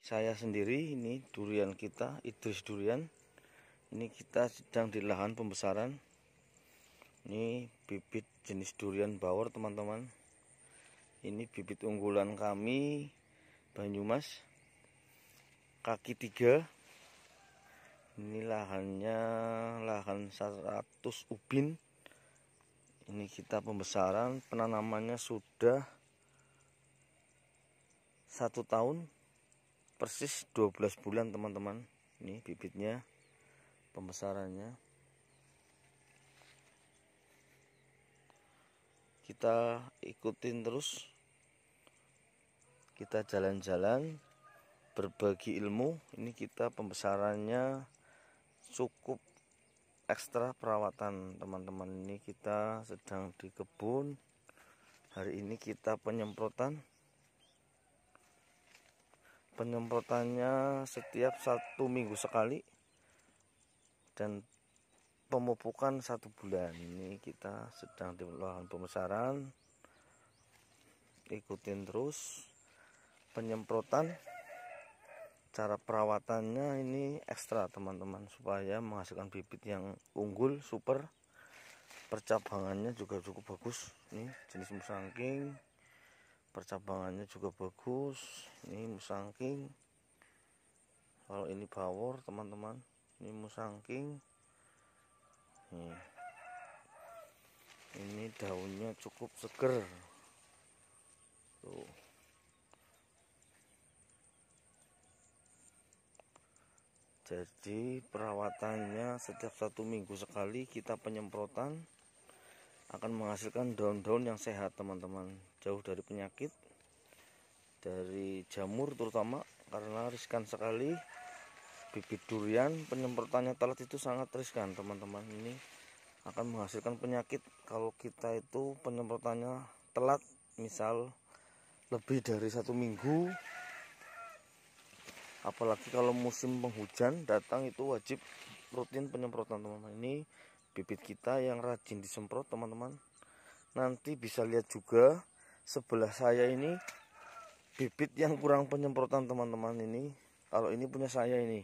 saya sendiri. Ini durian kita, Idris durian. Ini kita sedang di lahan pembesaran. Ini bibit jenis durian bawor, teman-teman. Ini bibit unggulan kami Banyumas, kaki 3. Ini lahannya lahan 100 ubin. Ini kita pembesaran, penanamannya sudah 1 tahun persis 12 bulan, teman-teman. Ini bibitnya, pembesarannya. Kita ikutin terus, kita jalan-jalan berbagi ilmu. Ini kita pembesarannya cukup ekstra perawatan, teman-teman. Ini kita sedang di kebun. Hari ini kita penyemprotannya setiap 1 minggu sekali, dan pemupukan 1 bulan. Ini kita sedang di lahan pembesaran. Ikutin terus penyemprotan. Cara perawatannya ini ekstra, teman-teman, supaya menghasilkan bibit yang unggul, super. Percabangannya juga cukup bagus. Ini jenis musangking, percabangannya juga bagus. Ini musangking. Kalau ini bawor, teman-teman, ini musangking. Ini daunnya cukup seger. Tuh. Jadi perawatannya setiap 1 minggu sekali kita penyemprotan, akan menghasilkan daun-daun yang sehat, teman-teman. Jauh dari penyakit, dari jamur terutama, karena riskan sekali. Bibit durian penyemprotannya telat itu sangat riskan, teman-teman. Ini akan menghasilkan penyakit kalau kita itu penyemprotannya telat, misal lebih dari 1 minggu. Apalagi kalau musim penghujan datang, itu wajib rutin penyemprotan, teman-teman. Ini bibit kita yang rajin disemprot, teman-teman. Nanti bisa lihat juga sebelah saya ini bibit yang kurang penyemprotan, teman-teman. Ini kalau ini punya saya ini.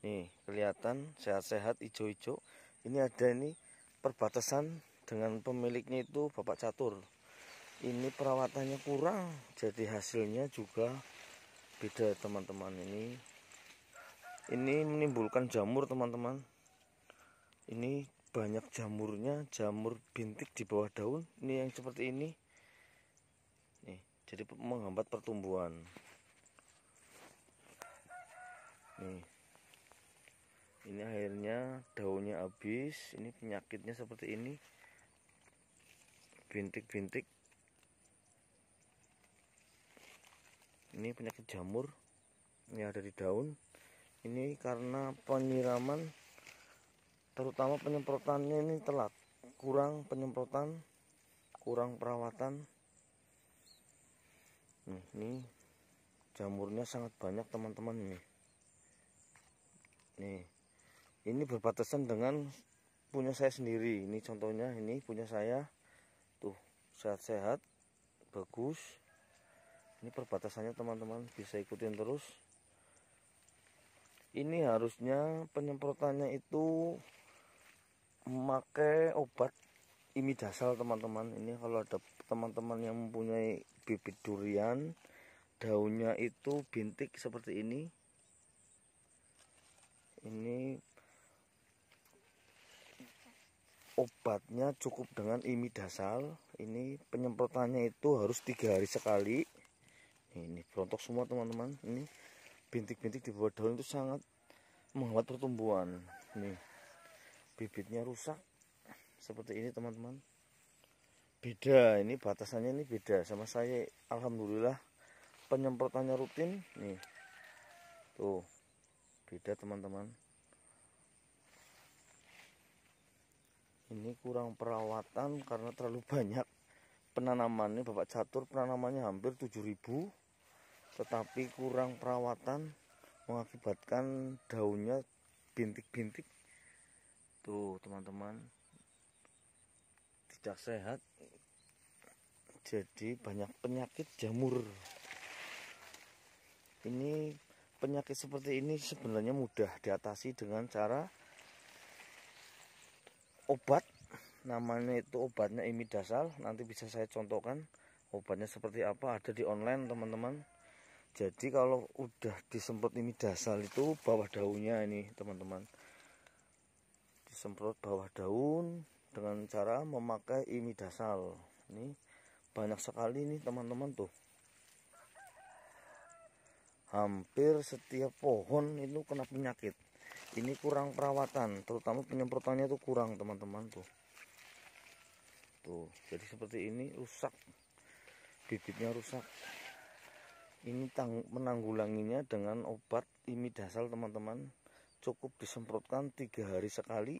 Nih, kelihatan sehat-sehat, hijau-hijau. Ini ada ini perbatasan dengan pemiliknya itu Bapak Catur. Ini perawatannya kurang, jadi hasilnya juga beda, teman-teman. Ini menimbulkan jamur, teman-teman. Ini banyak jamurnya, jamur bintik di bawah daun. Ini yang seperti ini. Nih, jadi menghambat pertumbuhan. Nih. Ini akhirnya daunnya habis. Ini penyakitnya seperti ini. Bintik-bintik. Ini penyakit jamur yang ada di daun. Ini karena penyiraman, terutama penyemprotannya ini telat, kurang penyemprotan, kurang perawatan. Ini jamurnya sangat banyak, teman-teman. Ini berbatasan dengan punya saya sendiri. Ini contohnya, ini punya saya. Tuh, sehat-sehat, bagus. Ini perbatasannya, teman-teman, bisa ikutin terus. Ini harusnya penyemprotannya itu memakai obat imidasal, teman-teman. Ini kalau ada teman-teman yang mempunyai bibit durian, daunnya itu bintik seperti ini. Ini obatnya cukup dengan imidasal. Ini penyemprotannya itu harus 3 hari sekali. Ini berontok semua, teman-teman. Ini bintik-bintik di bawah daun itu sangat menghambat pertumbuhan. Nih, bibitnya rusak seperti ini, teman-teman. Beda, ini batasannya ini beda sama saya. Alhamdulillah penyemprotannya rutin. Nih, tuh, beda, teman-teman. Ini kurang perawatan karena terlalu banyak penanamannya. Bapak Catur penanamannya hampir 7.000, tetapi kurang perawatan mengakibatkan daunnya bintik-bintik. Tuh, teman-teman, tidak sehat, jadi banyak penyakit jamur. Ini penyakit seperti ini sebenarnya mudah diatasi dengan cara obat. Namanya itu obatnya imidazal. Nanti bisa saya contohkan obatnya seperti apa, ada di online teman-teman. Jadi kalau udah disemprot imidazal itu bawah daunnya ini teman-teman, disemprot bawah daun dengan cara memakai imidazal. Ini banyak sekali nih teman-teman tuh, hampir setiap pohon itu kena penyakit. Ini kurang perawatan, terutama penyemprotannya itu kurang teman-teman tuh. Tuh, jadi seperti ini rusak, bibitnya rusak. Ini menanggulanginya dengan obat imidazal teman-teman. Cukup disemprotkan 3 hari sekali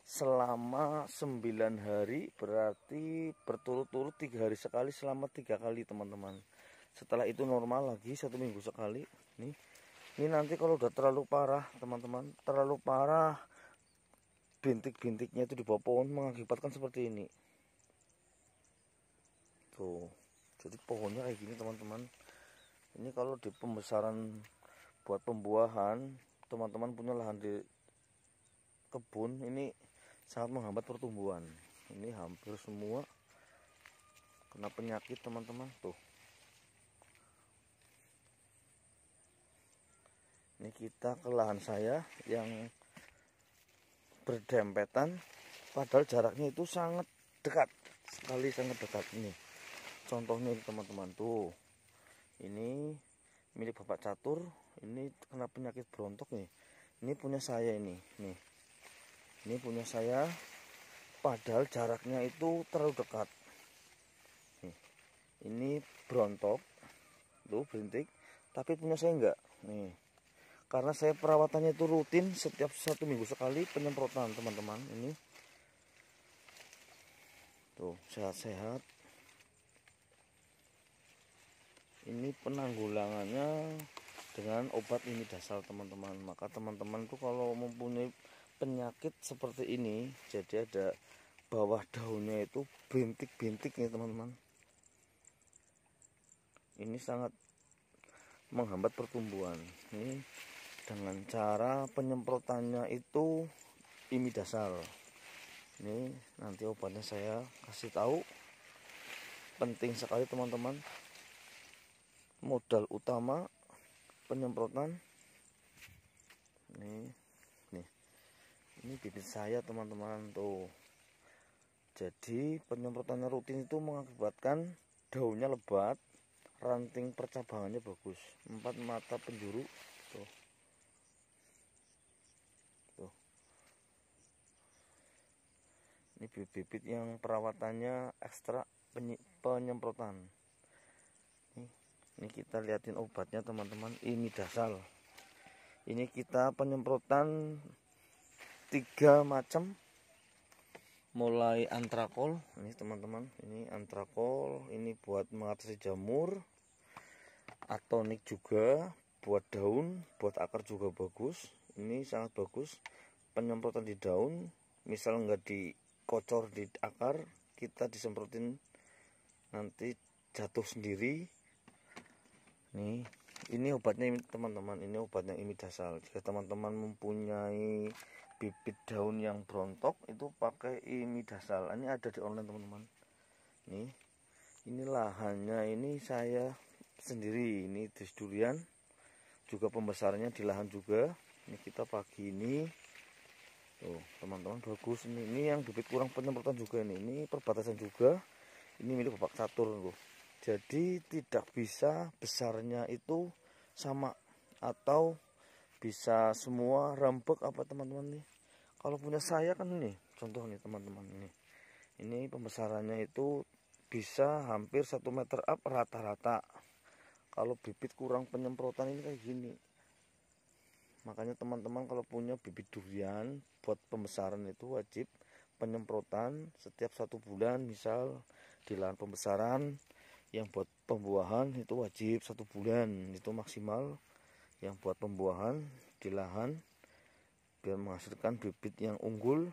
selama 9 hari, berarti berturut-turut 3 hari sekali selama 3 kali teman-teman. Setelah itu normal lagi 1 minggu sekali. Ini nanti kalau udah terlalu parah teman-teman, terlalu parah, bintik-bintiknya itu di bawah pohon mengakibatkan seperti ini tuh. Jadi pohonnya kayak gini teman-teman. Ini kalau di pembesaran buat pembuahan, teman-teman punya lahan di kebun, ini sangat menghambat pertumbuhan. Ini hampir semua kena penyakit teman-teman tuh. Ini kita ke lahan saya yang berdempetan, padahal jaraknya itu sangat dekat sekali, sangat dekat. Ini contohnya teman-teman tuh, ini milik Bapak Catur. Ini kena penyakit berontok nih. Ini punya saya ini punya saya, padahal jaraknya itu terlalu dekat. Ini berontok tuh, berintik, tapi punya saya enggak nih, karena saya perawatannya itu rutin setiap 1 minggu sekali penyemprotan teman-teman. Ini tuh sehat-sehat. Ini penanggulangannya dengan obat imidazal teman-teman. Maka teman-teman tuh kalau mempunyai penyakit seperti ini, jadi ada bawah daunnya itu bintik-bintik nih teman-teman, ini sangat menghambat pertumbuhan. Ini dengan cara penyemprotannya itu imidazal. Ini nanti obatnya saya kasih tahu. Penting sekali teman-teman, modal utama penyemprotan. Ini bibit saya teman-teman tuh. Jadi penyemprotannya rutin itu mengakibatkan daunnya lebat, ranting percabangannya bagus, 4 mata penjuru tuh. Tuh. Ini bibit-bibit yang perawatannya ekstra penyemprotan. Ini kita liatin obatnya teman-teman, imidazal. Ini kita penyemprotan 3 macam, mulai antrakol. Ini teman-teman, ini antrakol, ini buat mengatasi jamur. Atonik juga buat daun, buat akar juga bagus. Ini sangat bagus penyemprotan di daun. Misal nggak dikocor di akar, kita disemprotin nanti jatuh sendiri. Nih, ini obatnya teman-teman, ini obatnya imidazal. Jika teman-teman mempunyai bibit daun yang berontok, itu pakai imidazal. Ini ada di online teman-teman. Nih, ini lahannya ini saya sendiri, ini dis durian, juga pembesarannya di lahan juga. Ini kita pagi ini tuh teman-teman, bagus. Ini yang bibit kurang penyemprotan juga ini perbatasan juga. Ini milik Bapak Catur tuh. Jadi tidak bisa besarnya itu sama atau bisa semua rembek apa teman-teman nih. Kalau punya saya kan ini contoh nih teman-teman, ini pembesarannya itu bisa hampir 1 meter up rata-rata. Kalau bibit kurang penyemprotan ini kayak gini. Makanya teman-teman kalau punya bibit durian buat pembesaran itu wajib penyemprotan setiap 1 bulan. Misal di lahan pembesaran, yang buat pembuahan itu wajib 1 bulan itu maksimal. Yang buat pembuahan di lahan biar menghasilkan bibit yang unggul.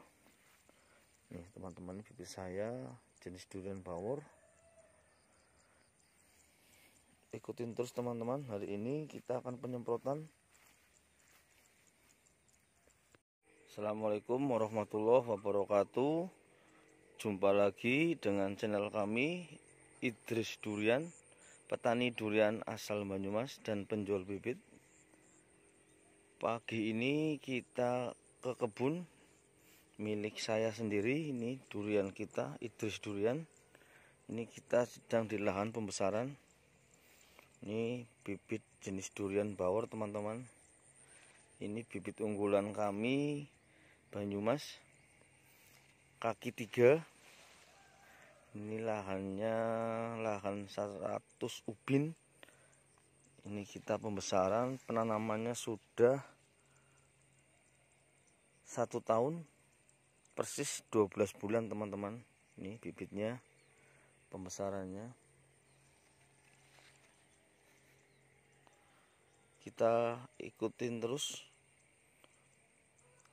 Nih teman-teman, bibit saya jenis durian bawor. ikutin terus teman-teman. Hari ini kita akan penyemprotan. Assalamualaikum warahmatullahi wabarakatuh. Jumpa lagi dengan channel kami, Idris Durian, petani durian asal Banyumas dan penjual bibit. Pagi ini kita ke kebun milik saya sendiri. Ini durian kita, Idris Durian. Ini kita sedang di lahan pembesaran. Ini bibit jenis durian bawor teman-teman. Ini bibit unggulan kami Banyumas, kaki 3. Ini lahannya lahan 100 ubin. Ini kita pembesaran, penanamannya sudah 1 tahun persis 12 bulan teman-teman. Ini bibitnya, pembesarannya. Kita ikutin terus,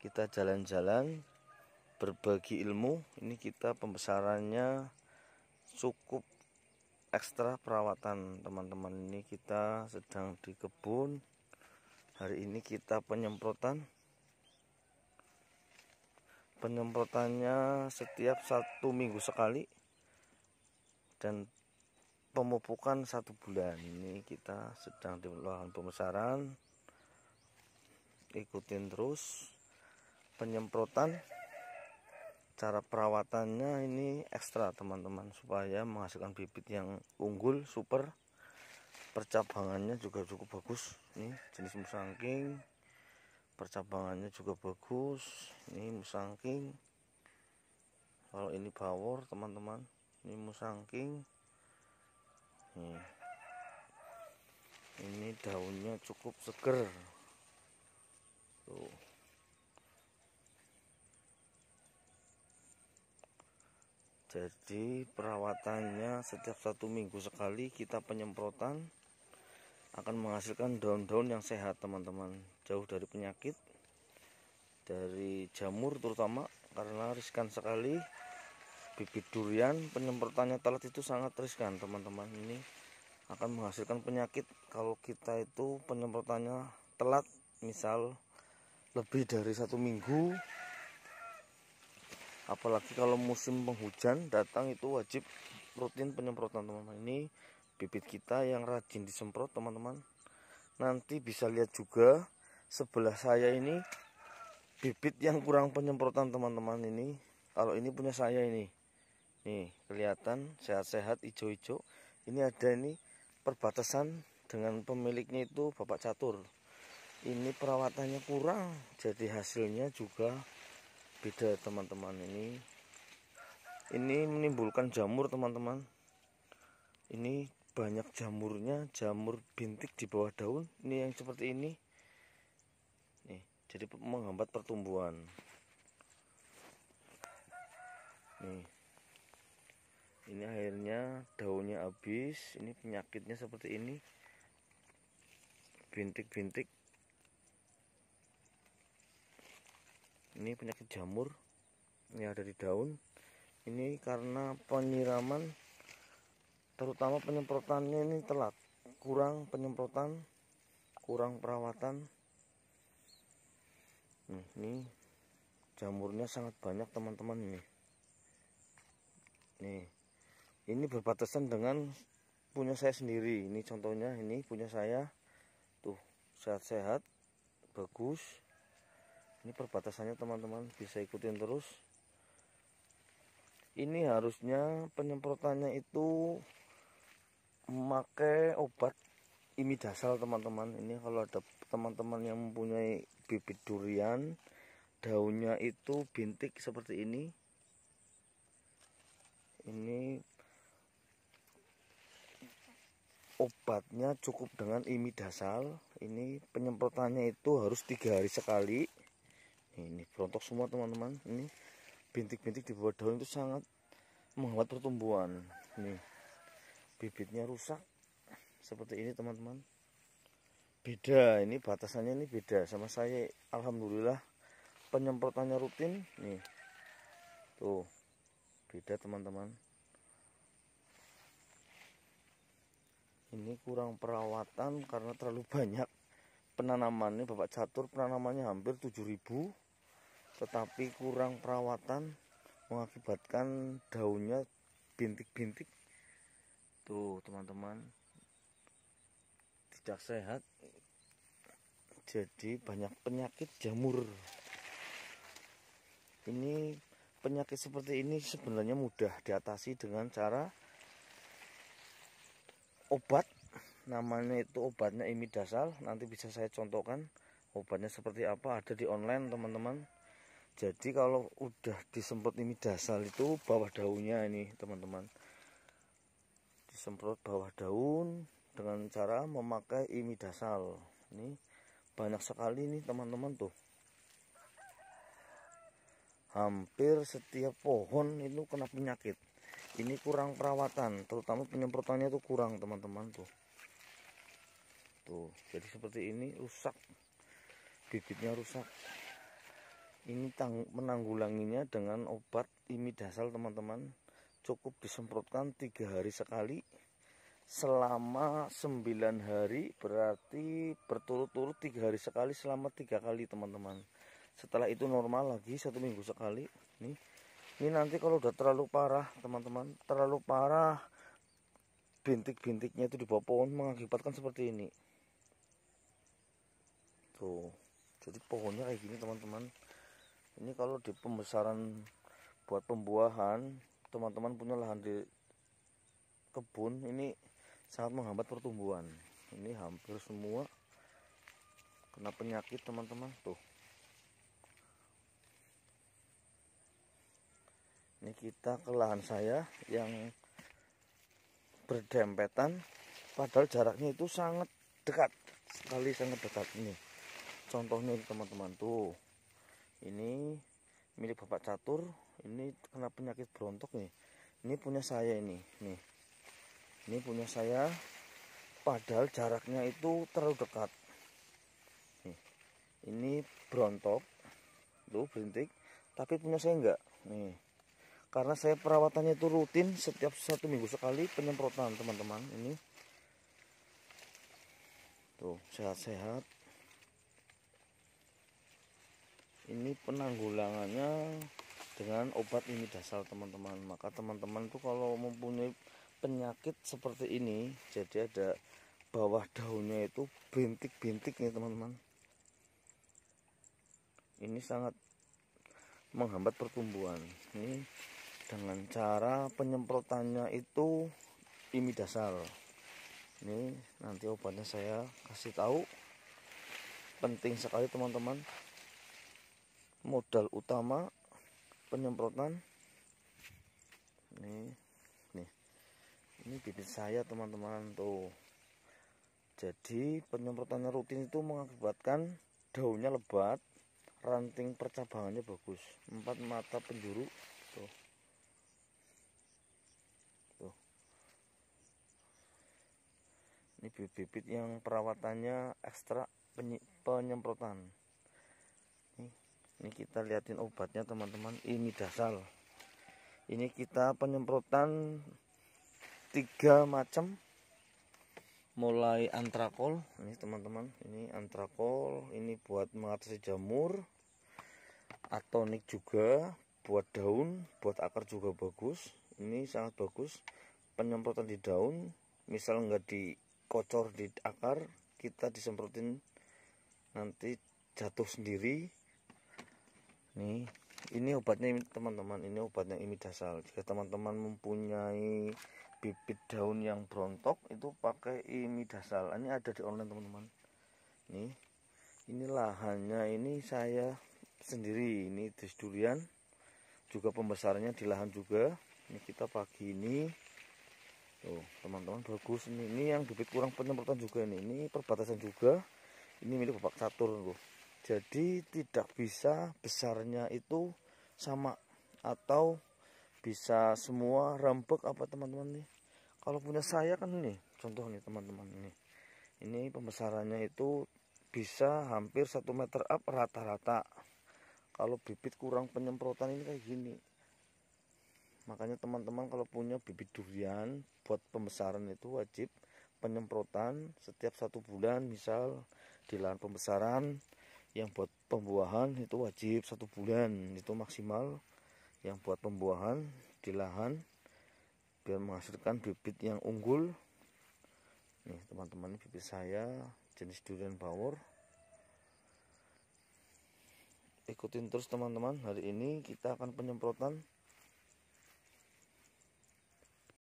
kita jalan-jalan berbagi ilmu. Ini kita pembesarannya cukup ekstra perawatan teman-teman. Ini kita sedang di kebun. Hari ini kita penyemprotan. Penyemprotannya setiap 1 minggu sekali dan pemupukan 1 bulan. Ini kita sedang di lahan pembesaran. Ikutin terus penyemprotan. Cara perawatannya ini ekstra teman-teman, supaya menghasilkan bibit yang unggul, super. Percabangannya juga cukup bagus. Ini jenis musangking, percabangannya juga bagus. Ini musangking. Kalau ini bawor teman-teman, ini musangking. Ini daunnya cukup seger tuh. Jadi perawatannya setiap 1 minggu sekali kita penyemprotan, akan menghasilkan daun-daun yang sehat teman-teman, jauh dari penyakit, dari jamur terutama, karena riskan sekali. Bibit durian penyemprotannya telat itu sangat riskan teman-teman. Ini akan menghasilkan penyakit kalau kita itu penyemprotannya telat, misal lebih dari 1 minggu. Apalagi kalau musim penghujan datang, itu wajib rutin penyemprotan teman-teman. Ini bibit kita yang rajin disemprot teman-teman. Nanti bisa lihat juga sebelah saya ini bibit yang kurang penyemprotan teman-teman. Ini kalau ini punya saya ini. Nih kelihatan sehat-sehat, hijau-hijau. Ini ada ini perbatasan dengan pemiliknya itu Bapak Catur. Ini perawatannya kurang, jadi hasilnya juga beda teman-teman. Ini menimbulkan jamur teman-teman. Ini banyak jamurnya, jamur bintik di bawah daun. Ini yang seperti ini nih, jadi menghambat pertumbuhan. Nih, ini akhirnya daunnya habis. Ini penyakitnya seperti ini, bintik-bintik. Ini penyakit jamur yang ada di daun. Ini karena penyiraman, terutama penyemprotannya ini telat, kurang penyemprotan, kurang perawatan. Ini jamurnya sangat banyak teman-teman. Ini berbatasan dengan punya saya sendiri. Ini contohnya, ini punya saya tuh, sehat-sehat, bagus. Ini perbatasannya teman-teman, bisa ikutin terus. Ini harusnya penyemprotannya itu memakai obat imidasal teman-teman. Ini kalau ada teman-teman yang mempunyai bibit durian, daunnya itu bintik seperti ini obatnya cukup dengan imidasal. Ini penyemprotannya itu harus 3 hari sekali. Ini berontok semua teman-teman. Ini bintik-bintik di bawah daun itu sangat menghambat pertumbuhan. Nih bibitnya rusak seperti ini teman-teman. Beda, ini batasannya ini beda sama saya. Alhamdulillah penyemprotannya rutin. Nih tuh, beda teman-teman. Ini kurang perawatan karena terlalu banyak penanamannya. Bapak catur penanamannya hampir 7.000, tetapi kurang perawatan mengakibatkan daunnya bintik-bintik. Tuh teman-teman, tidak sehat, jadi banyak penyakit jamur. Ini penyakit seperti ini sebenarnya mudah diatasi dengan cara obat. Namanya itu obatnya imidazal. Nanti bisa saya contohkan obatnya seperti apa, ada di online teman-teman. Jadi kalau udah disemprot imidazal itu bawah daunnya ini teman-teman, disemprot bawah daun dengan cara memakai imidazal. Ini banyak sekali nih teman-teman, tuh hampir setiap pohon itu kena penyakit. Ini kurang perawatan, terutama penyemprotannya itu kurang teman-teman. Tuh jadi seperti ini, rusak, bibitnya rusak. Ini menanggulanginya dengan obat imidazal teman-teman. Cukup disemprotkan 3 hari sekali selama 9 hari, berarti berturut-turut 3 hari sekali selama 3 kali teman-teman. Setelah itu normal lagi 1 minggu sekali. Ini nanti kalau udah terlalu parah teman-teman, terlalu parah, bintik-bintiknya itu di bawah pohon mengakibatkan seperti ini. Tuh, jadi pohonnya kayak gini teman-teman. Ini kalau di pembesaran buat pembuahan, teman-teman punya lahan di kebun, ini sangat menghambat pertumbuhan. Ini hampir semua kena penyakit teman-teman. Tuh, ini kita ke lahan saya yang berdempetan, padahal jaraknya itu sangat dekat sekali, sangat dekat. Ini contohnya teman-teman, tuh ini milik Bapak Catur. Ini kena penyakit berontok nih. Ini punya saya ini punya saya, padahal jaraknya itu terlalu dekat. Ini berontok tuh, bintik, tapi punya saya enggak nih, karena saya perawatannya itu rutin setiap 1 minggu sekali penyemprotan teman-teman. Ini tuh sehat-sehat. Ini penanggulangannya dengan obat imidazal teman-teman. Maka teman-teman tuh kalau mempunyai penyakit seperti ini, jadi ada bawah daunnya itu bintik-bintik nih teman-teman, ini sangat menghambat pertumbuhan. Ini dengan cara penyemprotannya itu imidazal. Ini nanti obatnya saya kasih tahu. Penting sekali teman-teman, modal utama penyemprotan. Ini bibit saya teman-teman, tuh. Jadi penyemprotannya rutin itu mengakibatkan daunnya lebat, ranting percabangannya bagus, 4 mata penjuru. Tuh. Ini bibit-bibit yang perawatannya ekstra penyemprotan. Ini kita liatin obatnya teman-teman, imidazal. Ini kita penyemprotan 3 macam, mulai antrakol. Ini teman-teman, ini antrakol, ini buat mengatasi jamur. Atonik juga buat daun, buat akar juga bagus. Ini sangat bagus penyemprotan di daun. Misal nggak dikocor di akar, kita disemprotin nanti jatuh sendiri. Nih, ini obatnya teman-teman, ini obatnya imidazal. Jika teman-teman mempunyai bibit daun yang berontok, itu pakai imidazal. Ini ada di online teman-teman. Nih, ini lahannya ini saya sendiri, ini dis durian, juga pembesarannya di lahan juga. Ini kita pagi ini, tuh teman-teman, bagus. Ini yang bibit kurang penyemprotan juga ini perbatasan juga. Ini milik Bapak Catur tuh. Jadi tidak bisa besarnya itu sama atau bisa semua rembek apa teman-teman nih. Kalau punya saya kan nih, contoh nih teman-teman, ini pembesarannya itu bisa hampir 1 meter up rata-rata. Kalau bibit kurang penyemprotan ini kayak gini. Makanya teman-teman kalau punya bibit durian buat pembesaran itu wajib penyemprotan setiap 1 bulan. Misal di lahan pembesaran yang buat pembuahan itu wajib 1 bulan itu maksimal, yang buat pembuahan di lahan biar menghasilkan bibit yang unggul. Nih teman-teman, bibit saya jenis durian bawor. Ikutin terus teman-teman. Hari ini kita akan penyemprotan